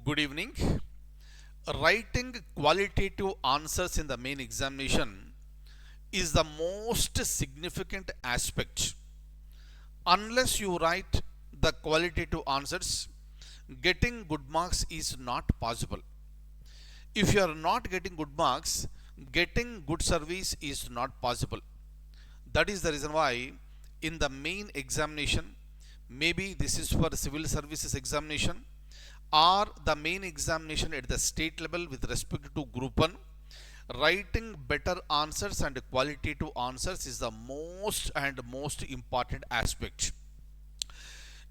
Good evening. Writing qualitative answers in the main examination is the most significant aspect. Unless you write the qualitative answers, getting good marks is not possible. If you are not getting good marks, getting good service is not possible. That is the reason why in the main examination, maybe this is for civil services examination or the main examination at the state level with respect to group 1, writing better answers and qualitative answers is the most important aspect.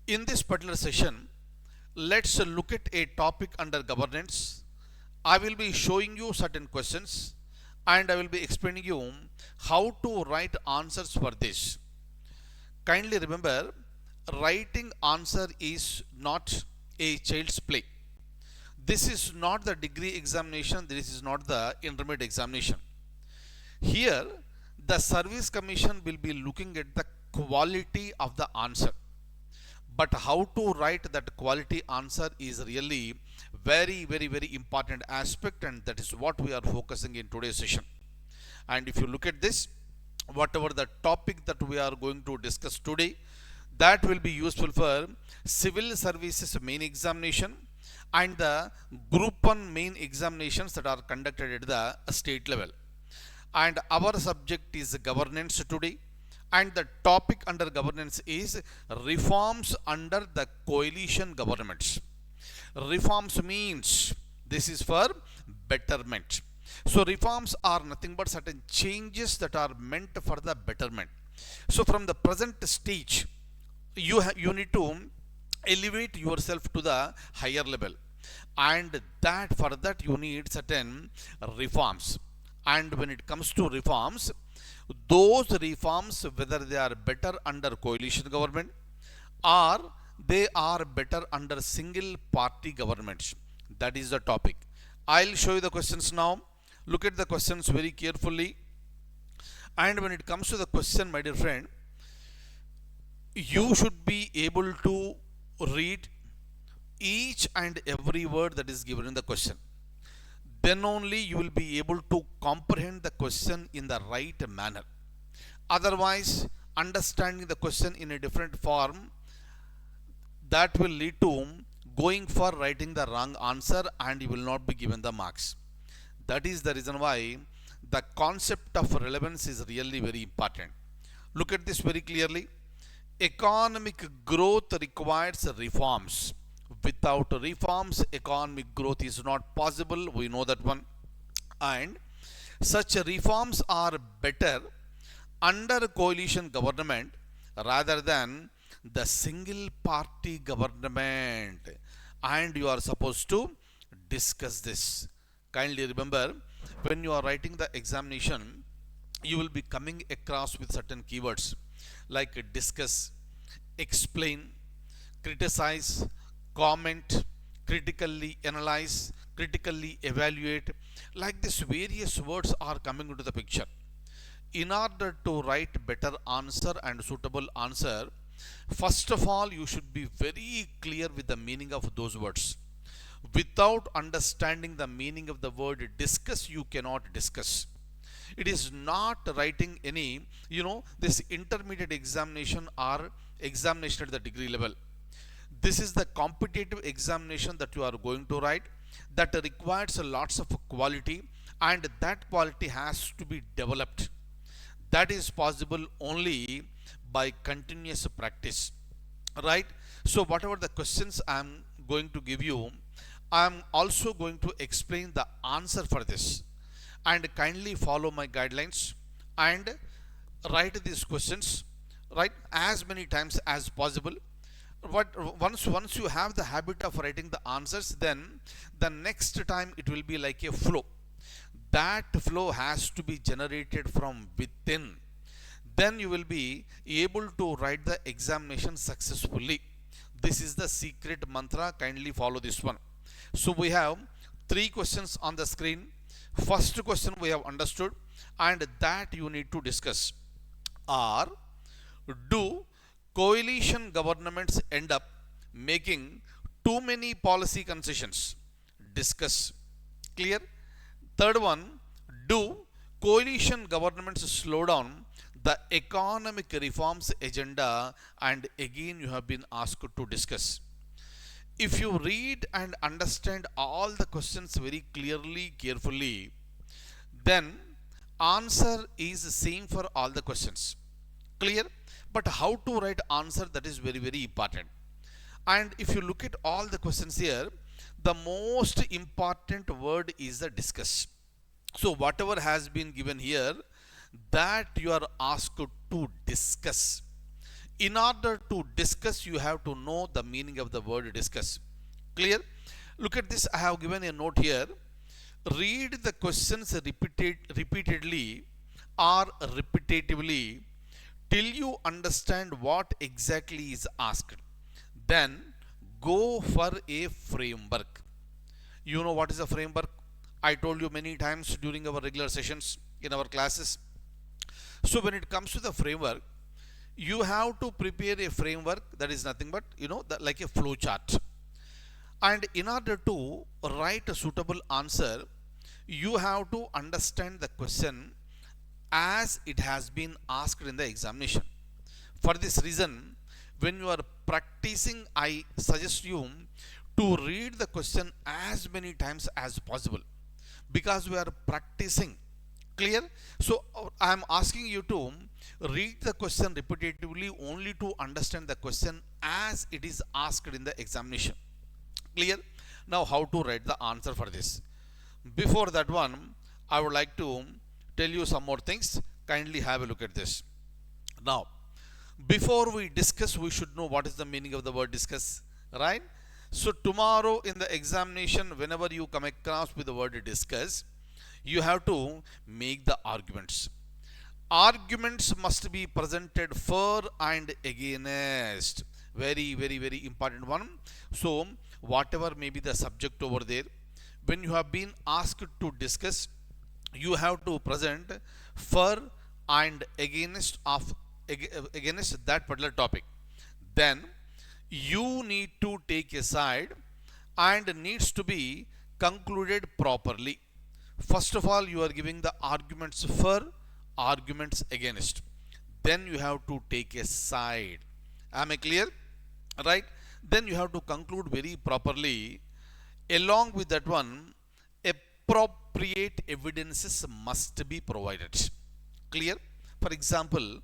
In this particular session, let's look at a topic under governance. I will be showing you certain questions and I will be explaining you how to write answers for this. Kindly remember, writing answer is not a child's play. This is not the degree examination, this is not the intermediate examination. Here, the Service Commission will be looking at the quality of the answer. But how to write that quality answer is really very important aspect, and that is what we are focusing in today's session. And if you look at this, whatever the topic that we are going to discuss today, that will be useful for civil services main examination and the group 1 main examinations that are conducted at the state level. And our subject is governance today, and the topic under governance is reforms under the coalition governments. Reforms means this is for betterment. So reforms are nothing but certain changes that are meant for the betterment. So from the present stage, you need to elevate yourself to the higher level, and that for that you need certain reforms. And when it comes to reforms, those reforms, whether they are better under coalition government or they are better under single party governments, that is the topic. I'll show you the questions now. Look at the questions very carefully. And when it comes to the question, my dear friend, you should be able to read each and every word that is given in the question. Then only you will be able to comprehend the question in the right manner. Otherwise, understanding the question in a different form, that will lead to going for writing the wrong answer and you will not be given the marks. That is the reason why the concept of relevance is really very important. Look at this very clearly. Economic growth requires reforms. Without reforms, economic growth is not possible. We know that one. And such reforms are better under coalition government rather than the single party government. And you are supposed to discuss this. Kindly remember, when you are writing the examination, you will be coming across with certain keywords like discuss, explain, criticize, comment, critically analyze, critically evaluate. Like this, various words are coming into the picture. In order to write better answer and suitable answer, first of all, you should be very clear with the meaning of those words. Without understanding the meaning of the word discuss, you cannot discuss. It is not writing any, this intermediate examination or examination at the degree level. This is the competitive examination that you are going to write, that requires lots of quality, and that quality has to be developed. That is possible only by continuous practice, right? So whatever the questions I am going to give you, I am also going to explain the answer for this, and kindly follow my guidelines and write these questions, right, as many times as possible. But once you have the habit of writing the answers, then the next time it will be like a flow. That flow has to be generated from within. Then you will be able to write the examination successfully. This is the secret mantra. Kindly follow this one. So we have 3 questions on the screen. First question we have understood, and that you need to discuss. Are, do coalition governments end up making too many policy concessions? discuss. Clear? Third one, do coalition governments slow down the economic reforms agenda? And again, you have been asked to discuss. If you read and understand all the questions very clearly, carefully, then answer is same for all the questions. Clear? But how to write answer, that is very, very important. And if you look at all the questions here, the most important word is the discuss. So whatever has been given here, that you are asked to discuss. In order to discuss, you have to know the meaning of the word discuss. Clear? Look at this. I have given a note here. Read the questions repeatedly or repetitively till you understand what exactly is asked. Then go for a framework. You know what is a framework? I told you many times during our regular sessions in our classes. So when it comes to the framework, you have to prepare a framework that is nothing but, like a flow chart. And in order to write a suitable answer, you have to understand the question as it has been asked in the examination. For this reason, when you are practicing, I suggest you to read the question as many times as possible, because we are practicing. Clear? So I am asking you to read the question repetitively only to understand the question as it is asked in the examination. Clear? Now how to write the answer for this? Before that one, I would like to tell you some more things. Kindly have a look at this. Now, before we discuss, we should know what is the meaning of the word discuss, right? So tomorrow in the examination, whenever you come across with the word discuss, you have to make the arguments. Arguments must be presented for and against. Very, very, very important one. So whatever may be the subject over there, when you have been asked to discuss, you have to present for and against that particular topic. Then you need to take a side and needs to be concluded properly. First of all, you are giving the arguments for, arguments against. Then you have to take a side. Am I clear? Right? Then you have to conclude very properly. Along with that one, appropriate evidences must be provided. Clear? For example,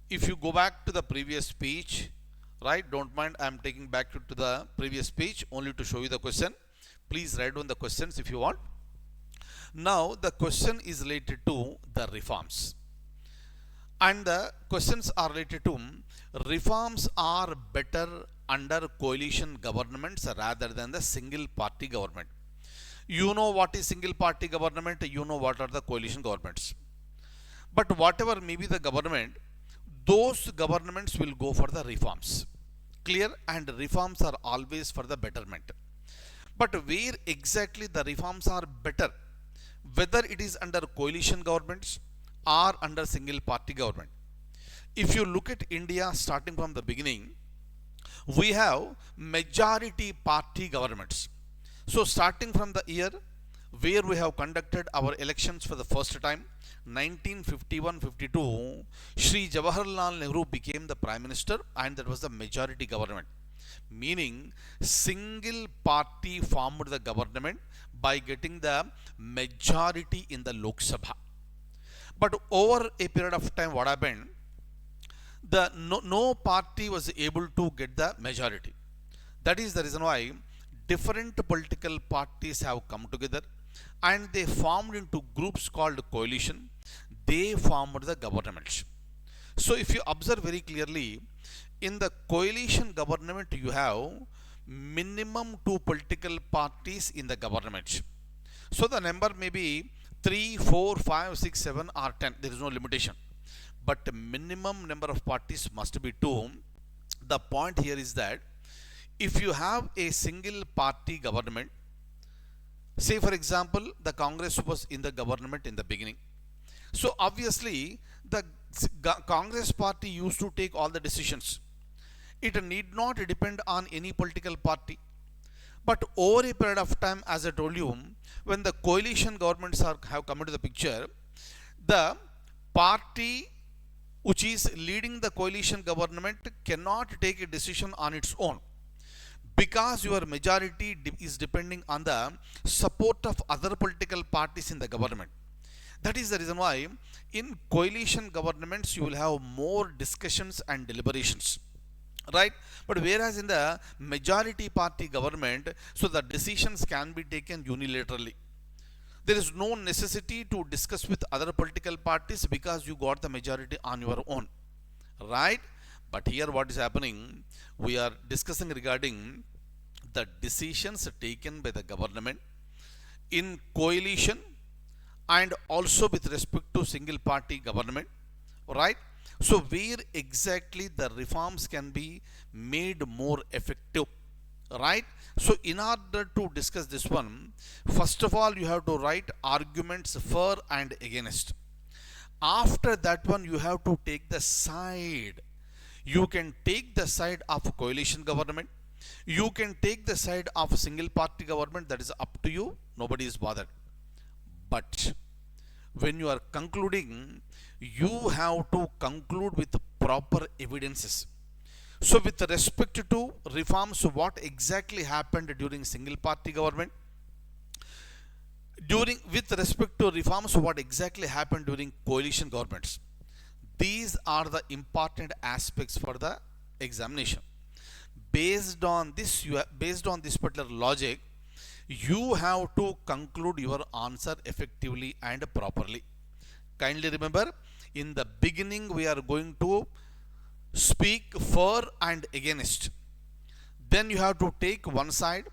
if you go back to the previous page, right? Don't mind, I am taking back to the previous page only to show you the question. Please write down the questions if you want. Now the question is related to the reforms. And the questions are related to reforms are better under coalition governments rather than the single party government. You know what is single party government, you know what are the coalition governments. But whatever may be the government, those governments will go for the reforms. Clear? And reforms are always for the betterment. But where exactly the reforms are better, whether it is under coalition governments or under single party government. If you look at India starting from the beginning, we have majority party governments. So starting from the year where we have conducted our elections for the first time, 1951-52, Shri Jawaharlal Nehru became the Prime Minister, and that was the majority government. Meaning single party formed the government by getting the majority in the Lok Sabha. But over a period of time, what happened? No party was able to get the majority. That is the reason why different political parties have come together and they formed into groups called coalition. They formed the governments. So if you observe very clearly, in the coalition government you have minimum 2 political parties in the government. So the number may be 3, 4, 5, 6, 7 or 10. There is no limitation. But the minimum number of parties must be 2. The point here is that if you have a single party government, say for example, the Congress was in the government in the beginning. So obviously the Congress party used to take all the decisions. It need not depend on any political party. But over a period of time, as I told you, when the coalition governments have come into the picture, the party which is leading the coalition government cannot take a decision on its own, because your majority is depending on the support of other political parties in the government. That is the reason why in coalition governments you will have more discussions and deliberations, right? But whereas in the majority party government, so the decisions can be taken unilaterally. There is no necessity to discuss with other political parties because you got the majority on your own, right? But here what is happening, we are discussing regarding the decisions taken by the government in coalition and also with respect to single party government, right? So where exactly the reforms can be made more effective, right? So in order to discuss this one, first of all you have to write arguments for and against. After that one you have to take the side. You can take the side of coalition government, you can take the side of single party government, that is up to you, nobody is bothered. But when you are concluding, you have to conclude with proper evidences. So with respect to reforms, what exactly happened during single party government? With respect to reforms, what exactly happened during coalition governments? These are the important aspects for the examination. Based on this particular logic, you have to conclude your answer effectively and properly. Kindly remember, in the beginning we are going to speak for and against. Then you have to take one side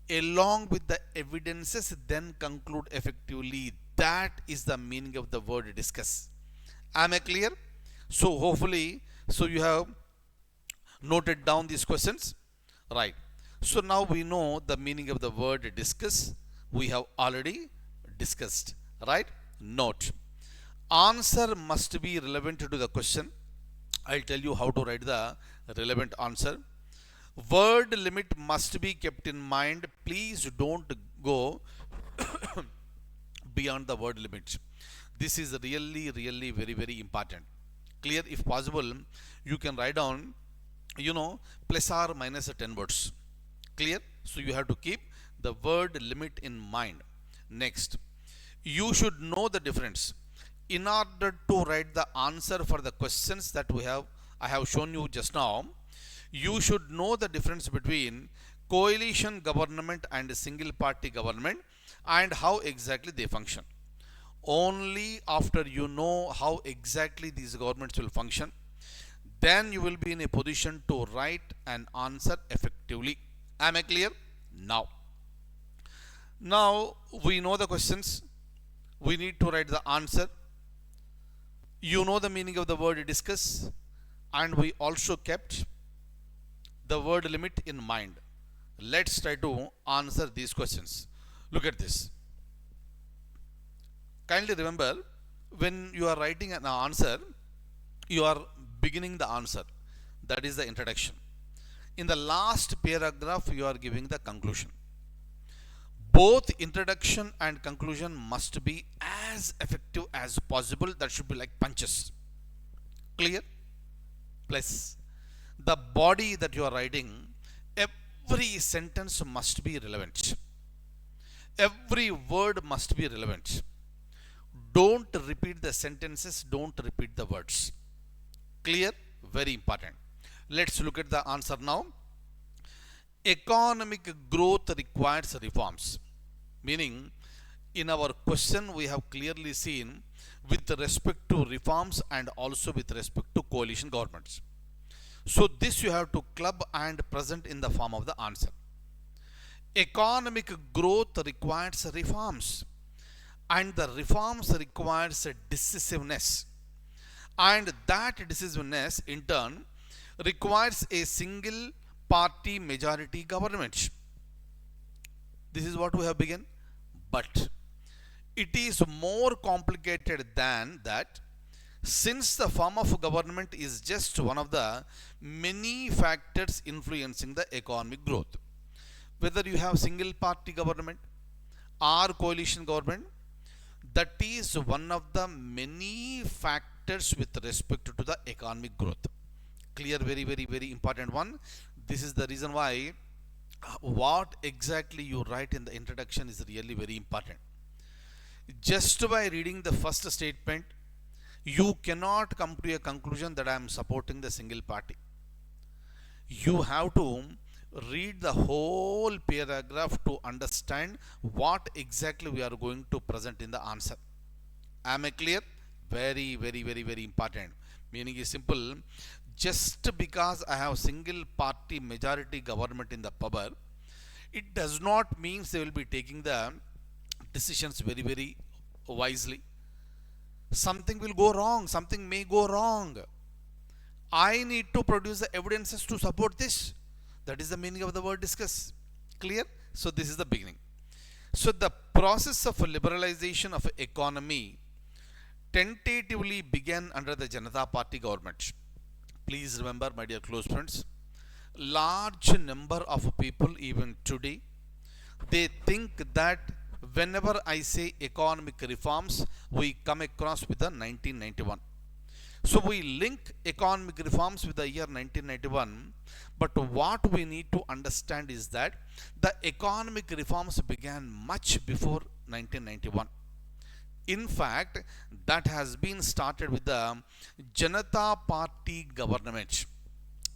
along with the evidences, then conclude effectively. That is the meaning of the word discuss. Am I clear? So hopefully, so you have noted down these questions, right? So now we know the meaning of the word discuss. We have already discussed, right? Note, answer must be relevant to the question. I'll tell you how to write the relevant answer. Word limit must be kept in mind. Please don't go beyond the word limit. This is really very, very important. Clear? If possible, you can write down, plus or minus 10 words. Clear? So you have to keep the word limit in mind. Next, you should know the difference. In order to write the answer for the questions that I have shown you just now, you should know the difference between coalition government and single party government and how exactly they function. Only after you know how exactly these governments will function, then you will be in a position to write an answer effectively. Am I clear? Now we know the questions. We need to write the answer. You know the meaning of the word discuss, and we also kept the word limit in mind. Let's try to answer these questions. Look at this. Kindly remember, when you are writing an answer, you are beginning the answer. That is the introduction. In the last paragraph, you are giving the conclusion. Both introduction and conclusion must be as effective as possible. That should be like punches. Clear? Plus, the body that you are writing, every sentence must be relevant. Every word must be relevant. Don't repeat the sentences, don't repeat the words. Clear? Very important. Let's look at the answer now. Economic growth requires reforms. Meaning, in our question we have clearly seen with respect to reforms and also with respect to coalition governments. So this you have to club and present in the form of the answer. Economic growth requires reforms, and the reforms requires decisiveness, and that decisiveness in turn requires a single party majority government. This is what we have begun, but it is more complicated than that, since the form of government is just one of the many factors influencing the economic growth. whether you have single party government or coalition government, that is one of the many factors with respect to the economic growth. Clear? Very, very, very important one. This is the reason why what exactly you write in the introduction is really very important. Just by reading the first statement, you cannot come to a conclusion that I am supporting the single party. You have to read the whole paragraph to understand what exactly we are going to present in the answer. Am I clear? Very, very, very, very important. Meaning is simple. Just because I have single party majority government in the power, it does not mean they will be taking the decisions very, very wisely. Something will go wrong. Something may go wrong. I need to produce the evidences to support this. That is the meaning of the word discuss. Clear? So this is the beginning. So the process of liberalization of economy tentatively began under the Janata Party government. Please remember, my dear close friends, large number of people even today, they think that whenever I say economic reforms, we come across with the 1991. So we link economic reforms with the year 1991, but what we need to understand is that the economic reforms began much before 1991. In fact, that has been started with the Janata Party government,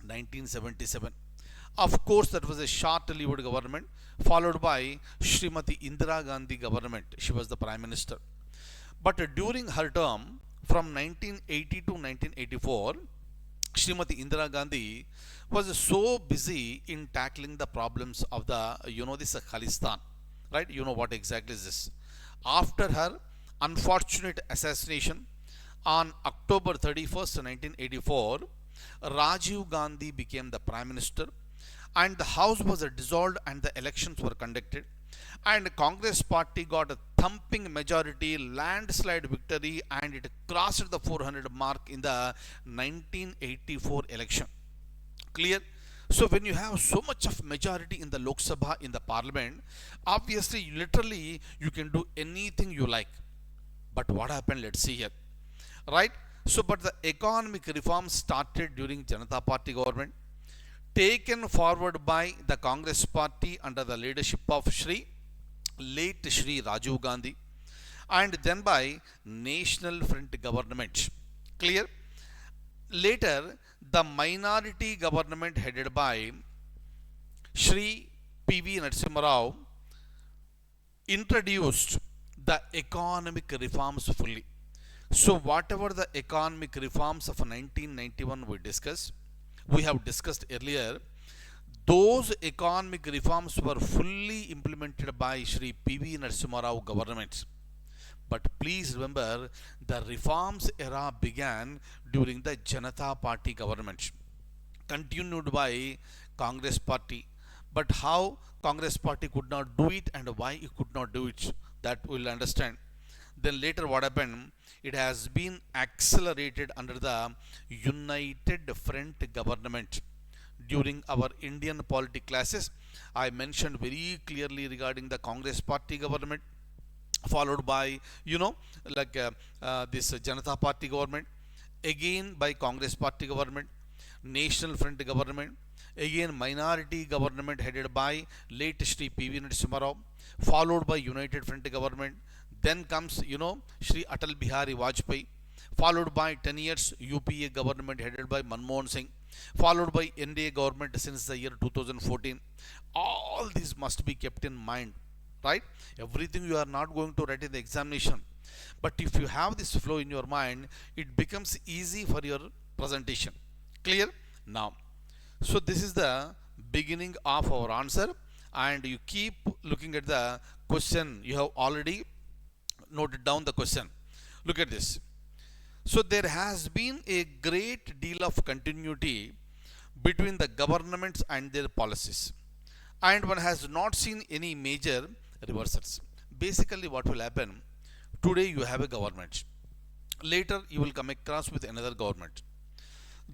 1977. Of course, that was a short-lived government, followed by Srimati Indira Gandhi government. She was the Prime Minister. But during her term, from 1980 to 1984, Srimati Indira Gandhi was so busy in tackling the problems of the, this Khalistan, right? You know what exactly is this. After her unfortunate assassination on October 31st, 1984, Rajiv Gandhi became the Prime Minister, and the House was dissolved and the elections were conducted, and Congress party got a thumping majority, landslide victory, and it crossed the 400 mark in the 1984 election. Clear? So when you have so much of majority in the Lok Sabha, in the parliament, obviously literally you can do anything you like. But what happened? Let's see here. Right? So but the economic reforms started during Janata Party government, taken forward by the Congress party under the leadership of late Shri Rajiv Gandhi, and then by National Front government. Clear? Later, the minority government headed by Shri P.V. Narasimha Rao introduced the economic reforms fully. So whatever the economic reforms of 1991 we have discussed earlier, those economic reforms were fully implemented by Shri P.V. Narasimha Rao government. But please remember, the reforms era began during the Janata Party government, continued by Congress party. But how Congress party could not do it and why it could not do it, that we'll understand. Then later what happened? It has been accelerated under the United Front government. During our Indian polity classes, I mentioned very clearly regarding the Congress party government, followed by this Janata Party government, again by Congress party government, National Front government, again minority government headed by late Shri P.V. Narasimha Rao, followed by United Front government. Then comes Shri Atal Bihari Vajpayee, followed by 10 years UPA government headed by Manmohan Singh, followed by NDA government since the year 2014. All these must be kept in mind, right? Everything you are not going to write in the examination, but if you have this flow in your mind, it becomes easy for your presentation. Clear? Now, so this is the beginning of our answer, and you keep looking at the question. You have already noted down the question. Look at this. So there has been a great deal of continuity between the governments and their policies, and one has not seen any major reversals. Basically what will happen, today you have a government, later you will come across with another government.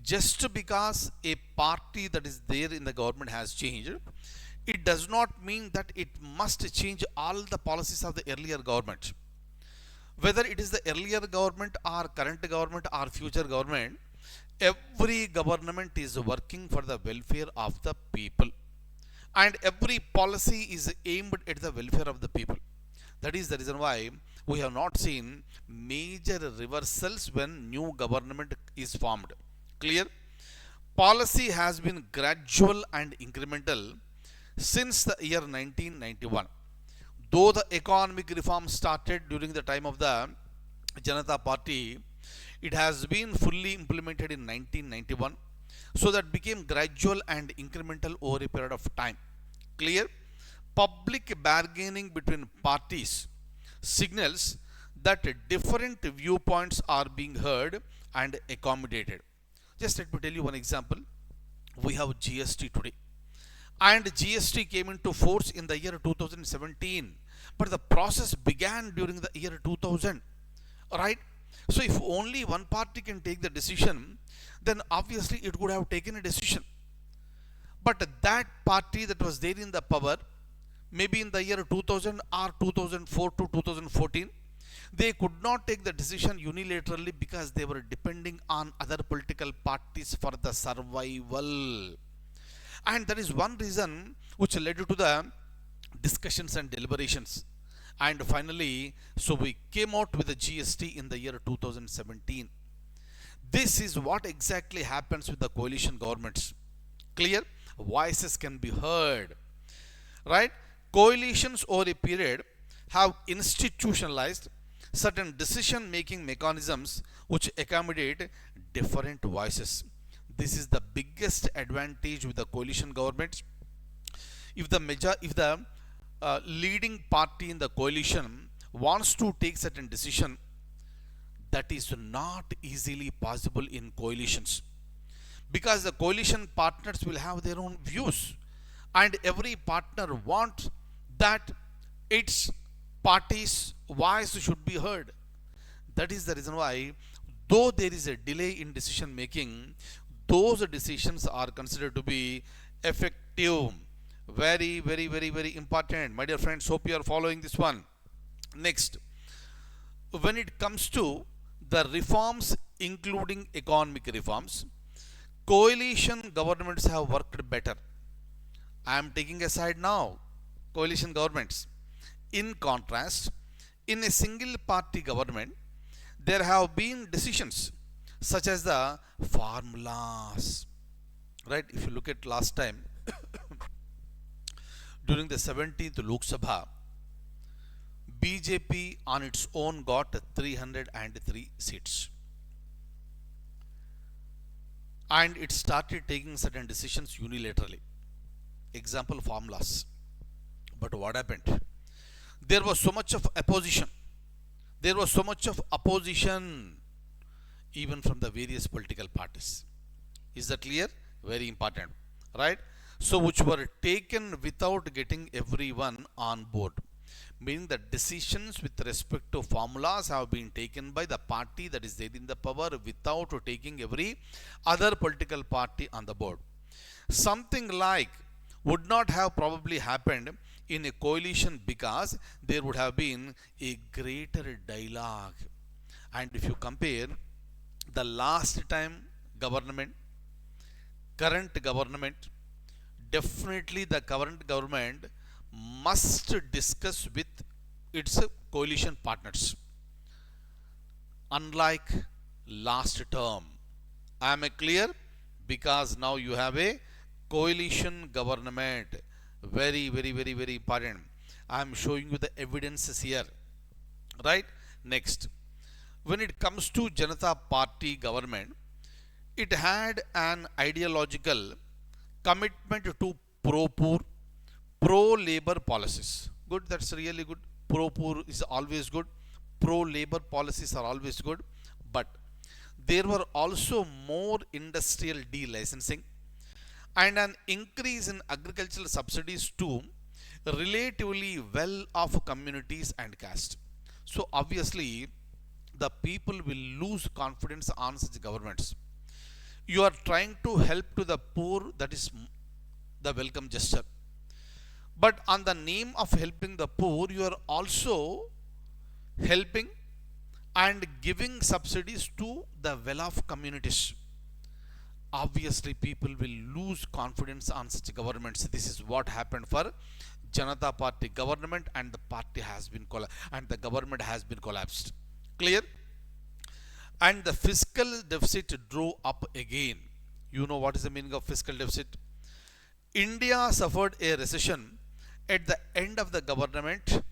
Just because a party that is there in the government has changed, it does not mean that it must change all the policies of the earlier government. Whether it is the earlier government or current government or future government, every government is working for the welfare of the people, and every policy is aimed at the welfare of the people. That is the reason why we have not seen major reversals when new government is formed. Clear? Policy has been gradual and incremental since the year 1991. Though the economic reform started during the time of the Janata Party, it has been fully implemented in 1991. So that became gradual and incremental over a period of time. Clear? Public bargaining between parties signals that different viewpoints are being heard and accommodated. Just let me tell you one example. We have GST today, and GST came into force in the year 2017, but the process began during the year 2000, right? So if only one party can take the decision, then obviously it would have taken a decision. But that party that was there in the power, maybe in the year 2000 or 2004 to 2014, they could not take the decision unilaterally because they were depending on other political parties for the survival. And that is one reason which led to the discussions and deliberations. And finally, so we came out with the GST in the year 2017. This is what exactly happens with the coalition governments. Clear? Voices can be heard, right? Coalitions over a period have institutionalized certain decision making mechanisms which accommodate different voices. This is the biggest advantage with the coalition governments. If the leading party in the coalition wants to take certain decision, that is not easily possible in coalitions, because the coalition partners will have their own views, and every partner wants that its party's voice should be heard. That is the reason why, though there is a delay in decision making, those decisions are considered to be effective. Very, very, very, very important. My dear friends, hope you are following this one. Next, when it comes to the reforms, including economic reforms, coalition governments have worked better. I am taking aside now coalition governments. In contrast, in a single party government, there have been decisions such as the formulas. Right? If you look at last time, during the 17th Lok Sabha, BJP on its own got 303 seats. And it started taking certain decisions unilaterally. Example, formulas. But what happened? There was so much of opposition. There was so much of opposition even from the various political parties. Is that clear? Very important. Right? So which were taken without getting everyone on board. Meaning that decisions with respect to formulas have been taken by the party that is there in the power without taking every other political party on the board. Something like would not have probably happened in a coalition because there would have been a greater dialogue. And if you compare the last time government, current government, definitely the current government must discuss with its coalition partners. Unlike last term, I am clear, because now you have a coalition government. Very, very, very, very important. I am showing you the evidences here. Right? Next, when it comes to Janata Party government, it had an ideological commitment to pro-poor, pro-labor policies. Good, that's really good. Pro-poor is always good. Pro-labor policies are always good. But there were also more industrial delicensing and an increase in agricultural subsidies to relatively well-off communities and caste. So obviously, the people will lose confidence on such governments. You are trying to help to the poor, that is the welcome gesture. But on the name of helping the poor, you are also helping and giving subsidies to the well-off communities. Obviously people will lose confidence on such governments. This is what happened for Janata Party government, and the party has been and the government has been collapsed. Clear? And the fiscal deficit drew up again. You know what is the meaning of fiscal deficit? India suffered a recession at the end of the government,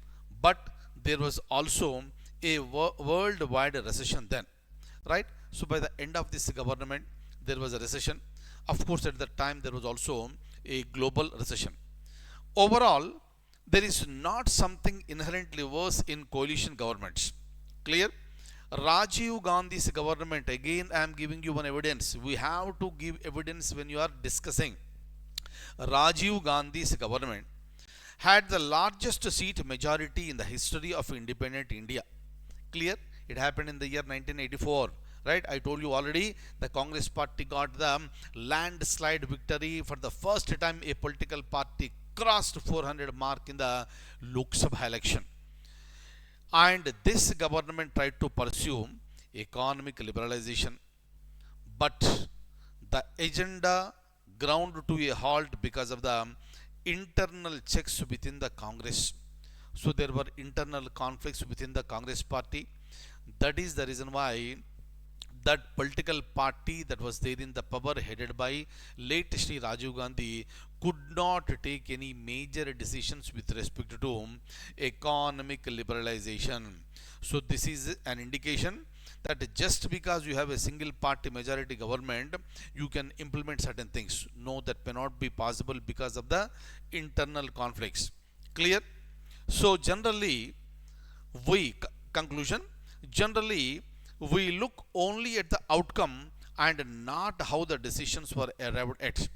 but there was also a worldwide recession then, right? So by the end of this government, there was a recession. Of course, at that time, there was also a global recession. Overall, there is not something inherently worse in coalition governments. Clear? Rajiv Gandhi's government, again I am giving you one evidence. We have to give evidence when you are discussing. Rajiv Gandhi's government had the largest seat majority in the history of independent India. Clear? It happened in the year 1984. Right? I told you already, the Congress party got the landslide victory. For the first time, a political party crossed 400 mark in the Lok Sabha election. And this government tried to pursue economic liberalization, but the agenda ground to a halt because of the internal checks within the Congress. So there were internal conflicts within the Congress party. That is the reason why that political party that was there in the power, headed by late Shri Rajiv Gandhi, could not take any major decisions with respect to economic liberalization. So this is an indication that just because you have a single party majority government, you can implement certain things. No, that may not be possible because of the internal conflicts. Clear? So generally, conclusion, generally we look only at the outcome and not how the decisions were arrived at.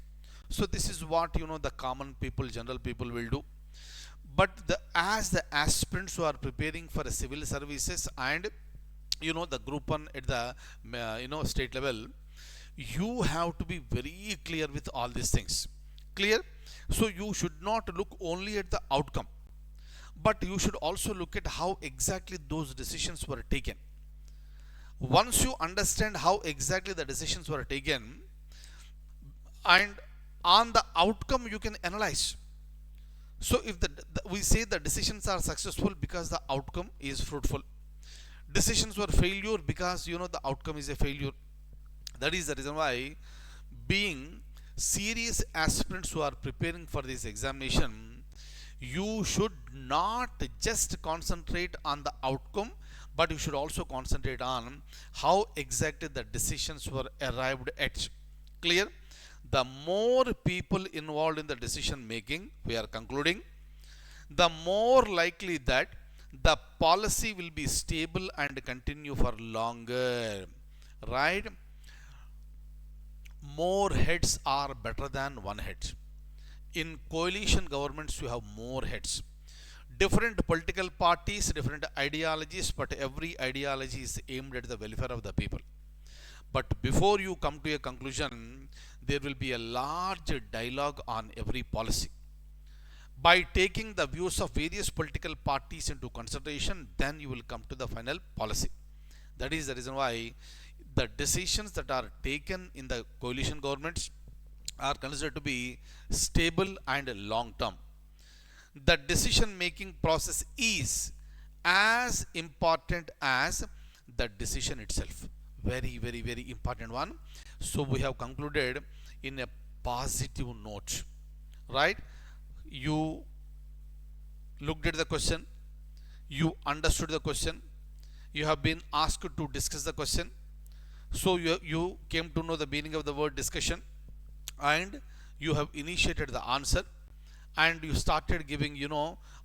So this is what the common people, general people will do. But as the aspirants who are preparing for civil services and the group 1 at the state level, you have to be very clear with all these things. Clear? So you should not look only at the outcome, but you should also look at how exactly those decisions were taken. Once you understand how exactly the decisions were taken, and on the outcome you can analyze. So if we say the decisions are successful because the outcome is fruitful, decisions were failure because the outcome is a failure. That is the reason why, being serious aspirants who are preparing for this examination, you should not just concentrate on the outcome, but you should also concentrate on how exactly the decisions were arrived at. Clear? The more people involved in the decision making, we are concluding, the more likely that the policy will be stable and continue for longer. Right? More heads are better than one head. In coalition governments, you have more heads. Different political parties, different ideologies, but every ideology is aimed at the welfare of the people. But before you come to a conclusion, there will be a large dialogue on every policy. By taking the views of various political parties into consideration, then you will come to the final policy. That is the reason why the decisions that are taken in the coalition governments are considered to be stable and long term. The decision making process is as important as the decision itself. Very, very, very important one. So we have concluded in a positive note. Right? You looked at the question, you understood the question, you have been asked to discuss the question. So you came to know the meaning of the word discussion, and you have initiated the answer, and you started giving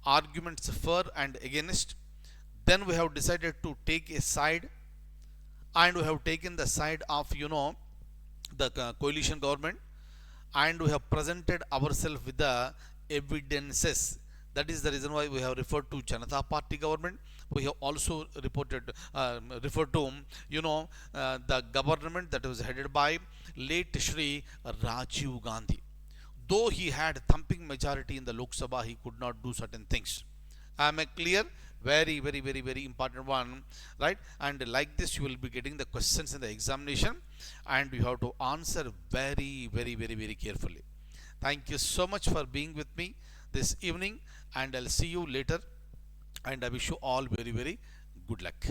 arguments for and against. Then we have decided to take a side, and we have taken the side of the coalition government, and we have presented ourselves with the evidences. That is the reason why we have referred to Janata Party government. We have also referred to the government that was headed by late Shri Rajiv Gandhi. though he had thumping majority in the Lok Sabha, he could not do certain things. Am I clear? Very important one, right? And like this, you will be getting the questions in the examination, and you have to answer very carefully. Thank you so much for being with me this evening, and I'll see you later. And I wish you all very good luck.